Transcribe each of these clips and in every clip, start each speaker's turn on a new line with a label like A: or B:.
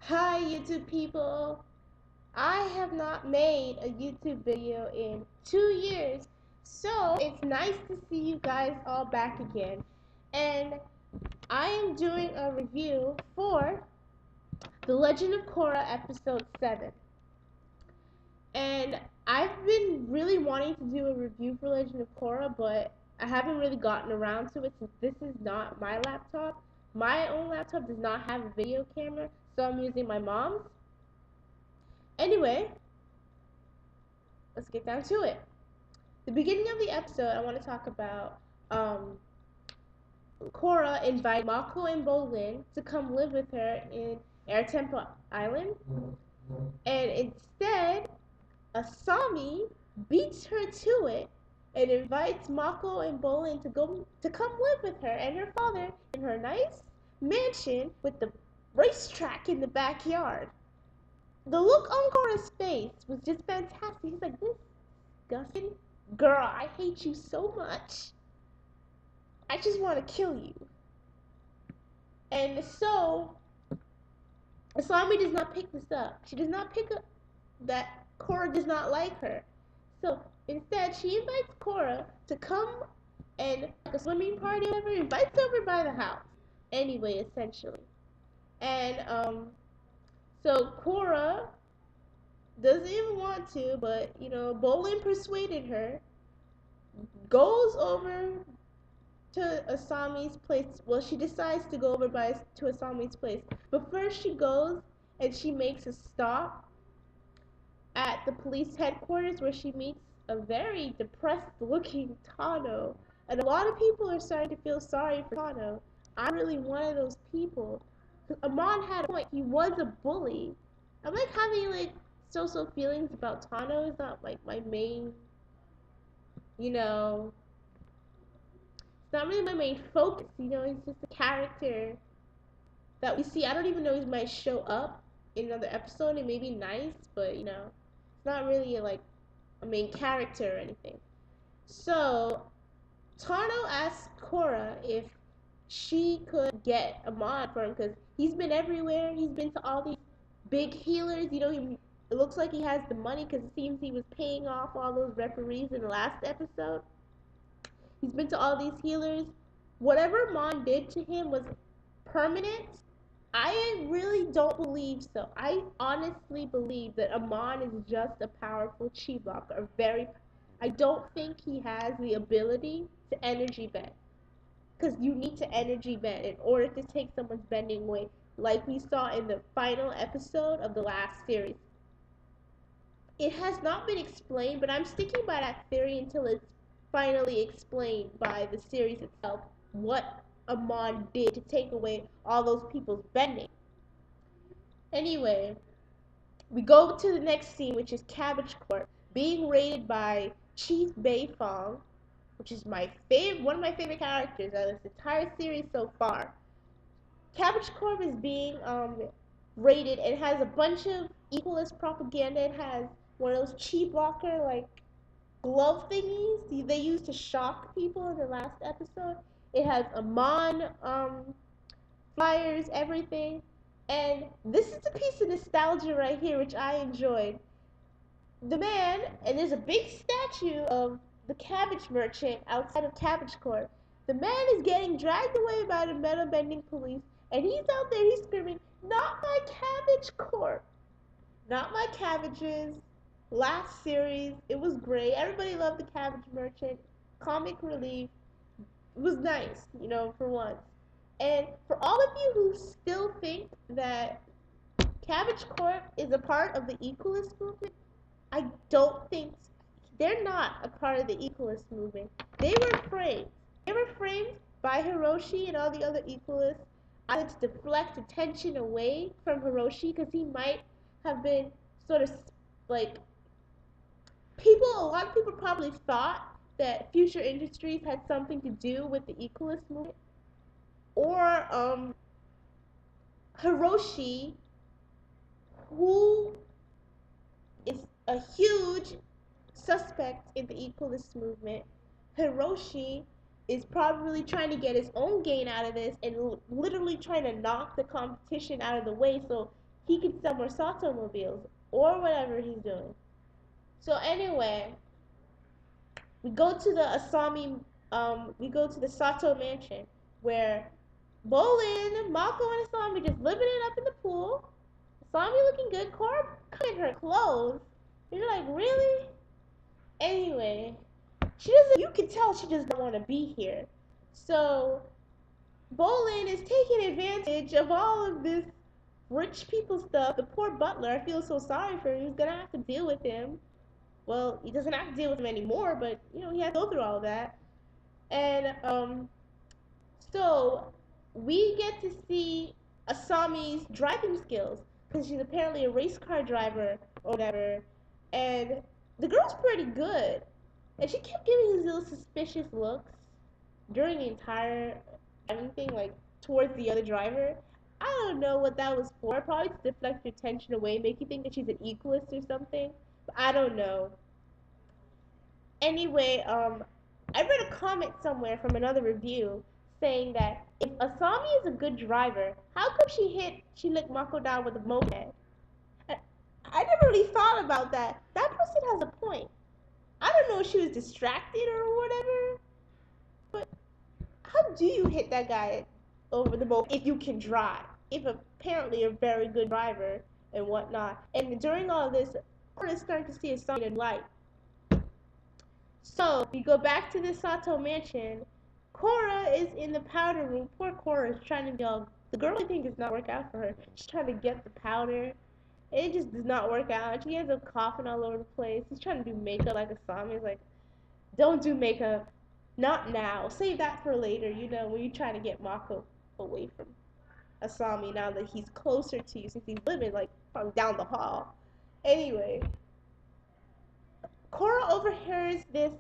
A: Hi YouTube people! I have not made a YouTube video in 2 years, so it's nice to see you guys all back again. And I am doing a review for The Legend of Korra episode 7. And I've been really wanting to do a review for Legend of Korra, but I haven't really gotten around to it since this is not my laptop. My own laptop does not have a video camera, so I'm using my mom's. Anyway, let's get down to it. The beginning of the episode, I want to talk about Korra invited Mako and Bolin to come live with her in Air Temple Island, and instead, Asami beats her to it and invites Mako and Bolin to come live with her and her father in her nice mansion with the racetrack in the backyard. The look on Korra's face was just fantastic. He's like, this disgusting girl, I hate you so much. I just want to kill you. And so, Asami does not pick this up. She does not pick up that Korra does not like her. So, instead, she invites Korra to come and, like a swimming party or whatever, invites over by the house. Anyway, essentially. And, so Korra doesn't even want to, but, Bolin persuaded her, goes over to Asami's place. Well, she decides to go over to Asami's place. But first she goes and she makes a stop at the police headquarters where she meets a very depressed looking Tano. And a lot of people are starting to feel sorry for Tano. I'm really one of those people. Amon had a point. He was a bully. I'm like having so feelings about Tano. Is not like my main, it's not really my main focus, he's just a character that we see. I don't even know he might show up in another episode. It may be nice, but it's not really like a main character or anything. So Tano asked Korra if she could get Amon for him because he's been everywhere. He's been to all these big healers. It looks like he has the money because it seems he was paying off all those referees in the last episode. He's been to all these healers. Whatever Mon did to him was permanent. I really don't believe so. I honestly believe that Amon is just a powerful chi blocker. I don't think he has the ability to energy bend. Because you need to energy bend in order to take someone's bending away, like we saw in the final episode of the last series. It has not been explained, but I'm sticking by that theory until it's finally explained by the series itself what Amon did to take away all those people's bending. Anyway, we go to the next scene, which is Cabbage Court being raided by Chief Beifong, which is one of my favorite characters out of this entire series so far. Cabbage Corp is being raided and has a bunch of equalist propaganda. It has one of those chi blocker glove thingies they used to shock people in the last episode. It has Amon flyers, everything. And this is a piece of nostalgia right here, which I enjoyed. The man, and there's a big statue of the cabbage merchant outside of Cabbage Court. The man is getting dragged away by the metal bending police, and he's out there, he's screaming, "Not my Cabbage Court! Not my cabbages!" Last series, it was great. Everybody loved the cabbage merchant. Comic relief. It was nice, for once. And for all of you who still think that Cabbage Corp is a part of the equalist movement, I don't think so. They're not a part of the equalist movement. They were framed. They were framed by Hiroshi and all the other equalists either to deflect attention away from Hiroshi because he might have been sort of like a lot of people probably thought that Future Industries had something to do with the equalist movement, or Hiroshi, who is a huge suspect in the equalist movement. Hiroshi is probably trying to get his own gain out of this and literally trying to knock the competition out of the way so he could sell more Sato mobiles or whatever he's doing. So anyway, we go to the we go to the Sato mansion where Bolin, Mako, and Asami just living it up in the pool. Asami looking good, Korra in her clothes. You're like, really? Anyway, she doesn't. You can tell she does not want to be here. So Bolin is taking advantage of all of this rich people stuff. The poor butler, I feel so sorry for him. He's gonna have to deal with him. Well, he doesn't have to deal with him anymore, but he has to go through all of that. And so we get to see Asami's driving skills because she's apparently a race car driver or whatever. And the girl's pretty good, and she kept giving these little suspicious looks during the entire driving thing, like towards the other driver. I don't know what that was for. Probably to deflect your attention away, make you think that she's an equalist or something. But I don't know. Anyway, I read a comment somewhere from another review saying that if Asami is a good driver, how come she licked Mako down with a moped? I never really thought about that. That person has a point. I don't know if she was distracted or whatever, but how do you hit that guy over the moped if you can drive? If apparently you're a very good driver and whatnot. And during all this, we're starting to see Asami in light. So, we go back to the Sato mansion. Korra is in the powder room. Poor Korra is trying to go. The girl, I think, does not work out for her. She's trying to get the powder. It just does not work out. She ends up coughing all over the place. He's trying to do makeup like Asami. He's like, don't do makeup. Not now. Save that for later, when you're trying to get Mako away from Asami now that he's closer to you since he's living, like, from down the hall. Anyway, Korra overhears this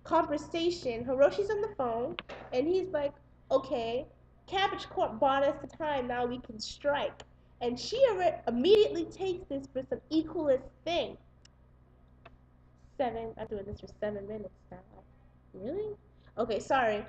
A: conversation. Hiroshi's on the phone, and he's like, okay, Cabbage Corp bought us the time, now we can strike. And she immediately takes this for some equalist thing. I'm doing this for 7 minutes now. Really? Okay, sorry.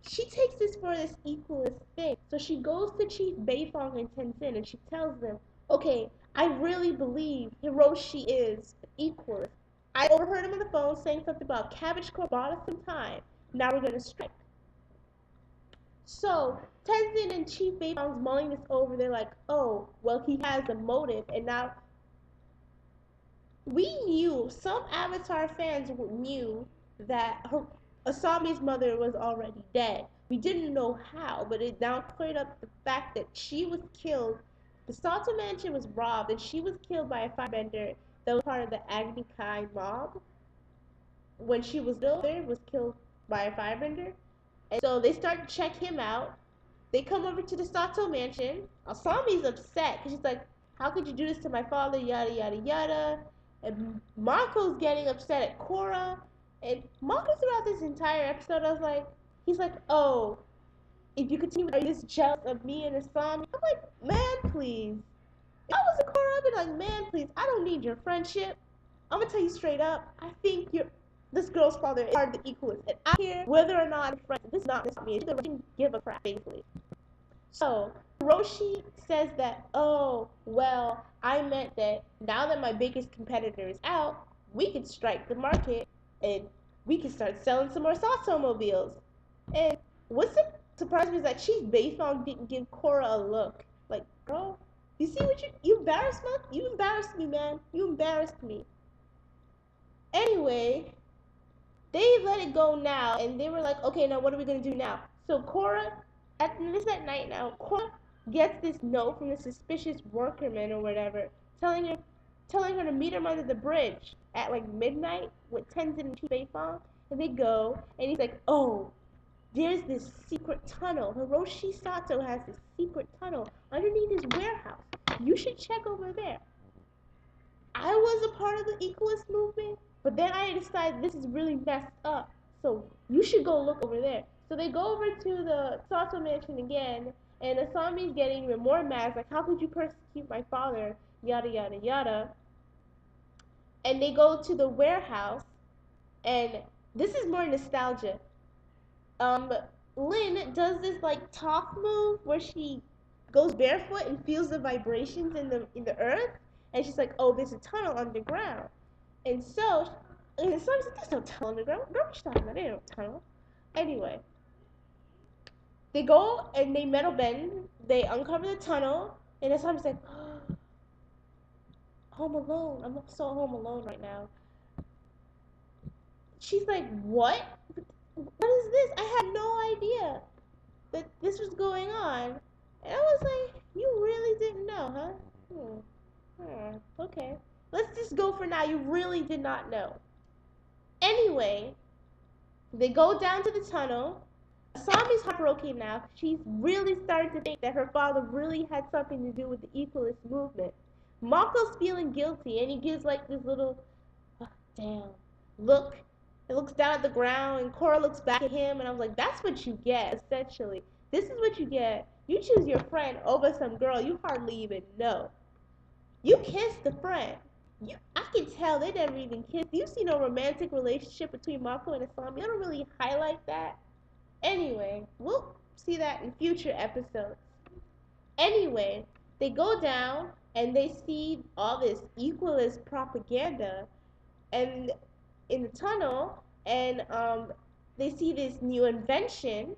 A: She takes this for this equalist thing. So she goes to Chief Beifong and Tenzin, and she tells them, okay, I really believe Hiroshi is equalist. I overheard him on the phone saying something about Cabbage Corp bought us some time. Now we're going to strike. So Tenzin and Chief Beifong's mulling this over. They're like, oh, well, he has a motive. And now we knew, some Avatar fans knew that Asami's mother was already dead. We didn't know how, but it now cleared up the fact that she was killed. The Sato mansion was robbed, and she was killed by a firebender that was part of the Agni Kai mob. When she was there, was killed by a firebender. And so they start to check him out. They come over to the Sato mansion. Asami's upset because she's like, how could you do this to my father, yada, yada, yada. And Mako's getting upset at Korra. And Mako's throughout this entire episode, he's like, oh, if you continue, are you this jealous of me and Asami? I'm like, man, please. If I was a Korra, I'd be like, man, please, I don't need your friendship. I'm gonna tell you straight up, I think this girl's father is part of the equalist, and I care whether or not I'm friends. This is not me. She doesn't give a crap, basically. So Hiroshi says that, oh, well, I meant that now that my biggest competitor is out, we could strike the market and we could start selling some more Sato mobiles. And what's surprised me is that Chief Beifong didn't give Korra a look. Like, girl, you see what you embarrassed me? You embarrassed me, man. You embarrassed me. Anyway, they let it go now, and they were like, okay, now what are we going to do now? So Korra, this at night now, Korra gets this note from the suspicious workerman or whatever, telling her to meet him under the bridge at like midnight with Tenzin and Chief Beifong. And they go, and he's like, oh, there's this secret tunnel. Hiroshi Sato has this secret tunnel underneath his warehouse. You should check over there. I was a part of the equalist movement, but then I decided this is really messed up. So you should go look over there. So they go over to the Sato mansion again, and Asami's getting even more mad. Like, how could you persecute my father? Yada, yada, yada. And they go to the warehouse, and this is more nostalgia. Lynn does this, like, talk move where she goes barefoot and feels the vibrations in the earth, and she's like, oh, there's a tunnel underground. And so, and Asami's like, there's no tunnel underground. Girl, what you talking about? There ain't no tunnel. Anyway, they go and they metal bend. They uncover the tunnel, and Asami's like, oh, home alone. I'm so home alone right now. She's like, what? What is this? I had no idea that this was going on. And I was like, you really didn't know, huh? Okay. Let's just go for now. You really did not know. Anyway, they go down to the tunnel. Asami's heartbroken now. She's really starting to think that her father really had something to do with the equalist movement. Mako's feeling guilty, and he gives like this little, oh, damn, look. He looks down at the ground, and Korra looks back at him, and I was like, that's what you get, essentially. This is what you get. You choose your friend over some girl you hardly even know. You kissed the friend. I can tell they never even kissed. You see no romantic relationship between Mako and Asami. You don't really highlight that. Anyway, we'll see that in future episodes. Anyway, they go down and they see all this equalist propaganda and in the tunnel, and they see this new invention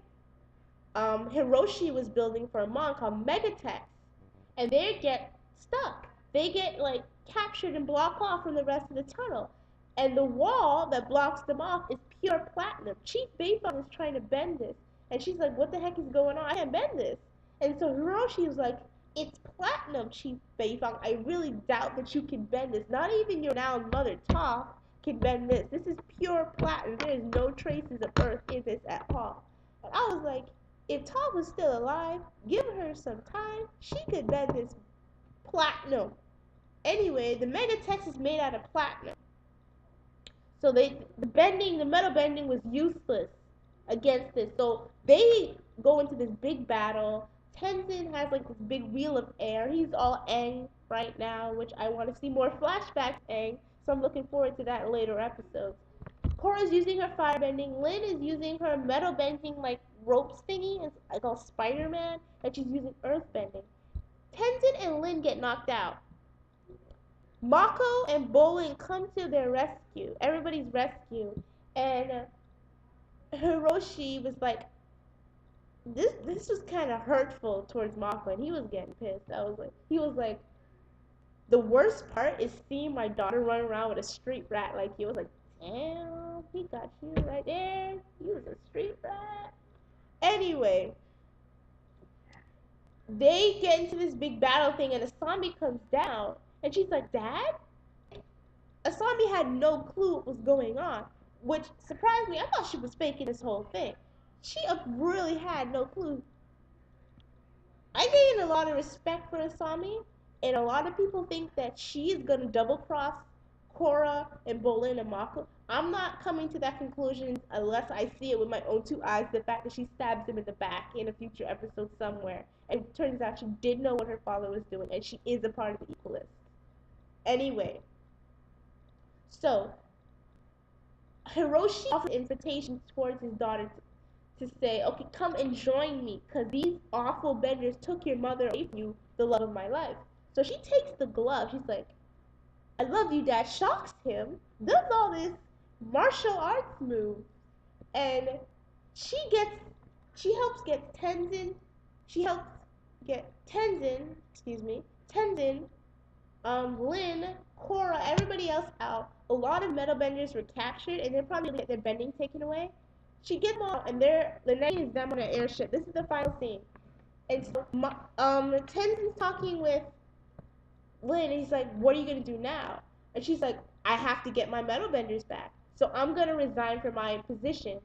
A: Hiroshi was building for a monk called Megatex, and they get stuck. They get like captured and blocked off from the rest of the tunnel. And the wall that blocks them off is pure platinum. Chief Beifong is trying to bend this. And she's like, what the heck is going on? I can't bend this. And so Hiroshi was like, it's platinum, Chief Beifong. I really doubt that you can bend this. Not even your now mother, Toph, can bend this. This is pure platinum. There is no traces of earth in this at all. And I was like, if Toph was still alive, give her some time, she could bend this platinum. Anyway, the Megatex is made out of platinum. So the metal bending was useless against this. So they go into this big battle. Tenzin has like this big wheel of air. He's all Aang right now, which I want to see more flashbacks Aang. So I'm looking forward to that in later episodes. Korra's using her fire bending. Lin is using her metal bending like ropes thingy. It's like all Spider-Man. And she's using earth bending. Tenzin and Lin get knocked out. Mako and Bolin come to their rescue, everybody's rescue, and Hiroshi was like, this was kind of hurtful towards Mako, and he was getting pissed. He was like, the worst part is seeing my daughter run around with a street rat like you. I was like, damn, he got you right there. He was a street rat. Anyway, they get into this big battle thing, and Asami comes down, and she's like, Dad? Asami had no clue what was going on, which surprised me. I thought she was faking this whole thing. She really had no clue. I gained a lot of respect for Asami, and a lot of people think that she is going to double-cross Korra and Bolin and Mako. I'm not coming to that conclusion unless I see it with my own two eyes, the fact that she stabs him in the back in a future episode somewhere. And it turns out she did know what her father was doing, and she is a part of the Equalists. Anyway. So, Hiroshi offers an invitation towards his daughter to say, okay, come and join me, because these awful benders took your mother away from you, the love of my life. So she takes the glove. She's like, I love you, Dad. Shocks him, does all this martial arts move, and she helps get Tenzin, Lin, Korra, everybody else out. A lot of metal benders were captured, and they're probably going to get their bending taken away. She gets them all, and the next is them on an airship. This is the final scene. And so, Tenzin's talking with Lin, and he's like, what are you going to do now? And she's like, I have to get my metal benders back. So I'm going to resign from my position,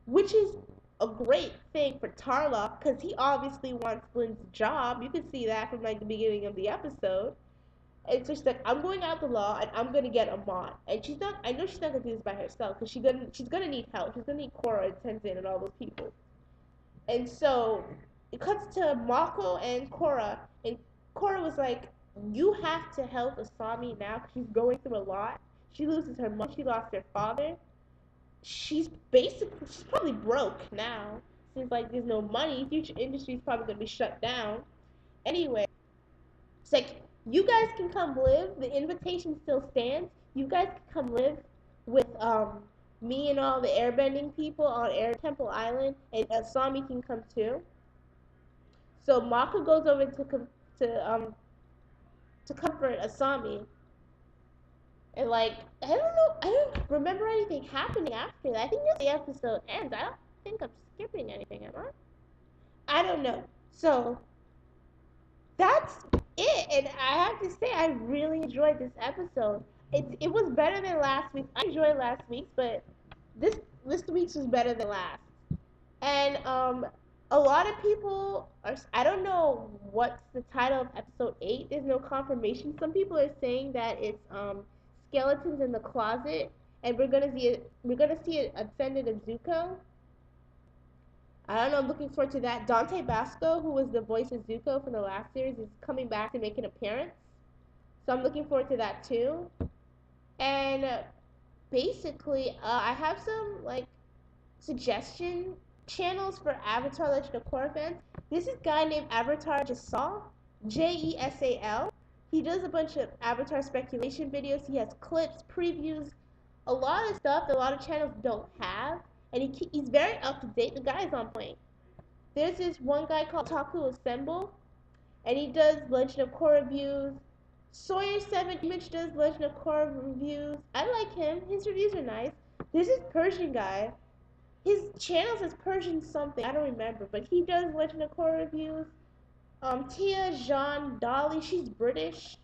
A: which is a great thing for Tarlok, because he obviously wants Lin's job. You can see that from like the beginning of the episode. And so she's like, I'm going out the law, and I'm gonna get Amor. And I know she's not gonna do this by herself, because she's gonna need help. She's gonna need Korra and Tenzin and all those people. And so it cuts to Mako and Korra was like, you have to help Asami now, because she's going through a lot. She loses her mom, she lost her father. She's probably broke now, since like there's no money. Future Industry is probably gonna be shut down. Anyway, it's like, you guys can come live. The invitation still stands. You guys can come live with me and all the airbending people on Air Temple Island, and Asami can come too. So Mako goes over to to comfort Asami, and like, I don't know, I don't remember anything happening after that. I think the episode ends. I don't think I'm skipping anything, am I? I don't know. So that's it. And I have to say, I really enjoyed this episode. It was better than last week. I enjoyed last week's, but this this week's was better than last. And a lot of people are. I don't know what's the title of episode 8. There's no confirmation. Some people are saying that it's skeletons in the closet, and we're gonna see it ascended of Zuko. I don't know. I'm looking forward to that. Dante Basco, who was the voice of Zuko from the last series, is coming back to make an appearance. So I'm looking forward to that too. And basically, I have some like suggestion channels for Avatar Legend of Korra fans. This is a guy named Avatar Jesal, Jesal. He does a bunch of Avatar speculation videos. He has clips, previews, a lot of stuff that a lot of channels don't have. And he's very up to date. The guy's on point. There's this one guy called Taku Assemble, and he does Legend of Korra reviews. Sawyer7Image does Legend of Korra reviews. I like him. His reviews are nice. There's this Persian guy. His channel says Persian something. I don't remember, but he does Legend of Korra reviews. Tia Jean Dolly, she's British.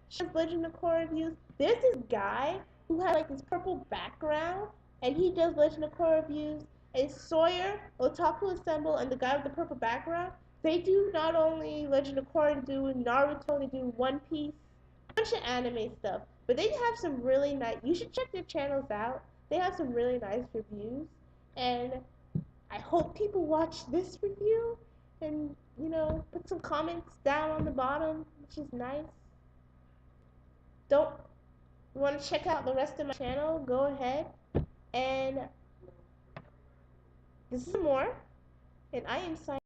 A: She does Legend of Korra reviews. There's this guy who has like this purple background, and he does Legend of Korra reviews. And Sawyer, Otaku Assemble, and the guy with the purple background, they do not only Legend of Korra, they do Naruto, they do One Piece, a bunch of anime stuff. But they have some really nice. You should check their channels out. They have some really nice reviews, and I hope people watch this review and, put some comments down on the bottom, which is nice. Don't want to check out the rest of my channel? Go ahead. And this is Amor, and I am signing.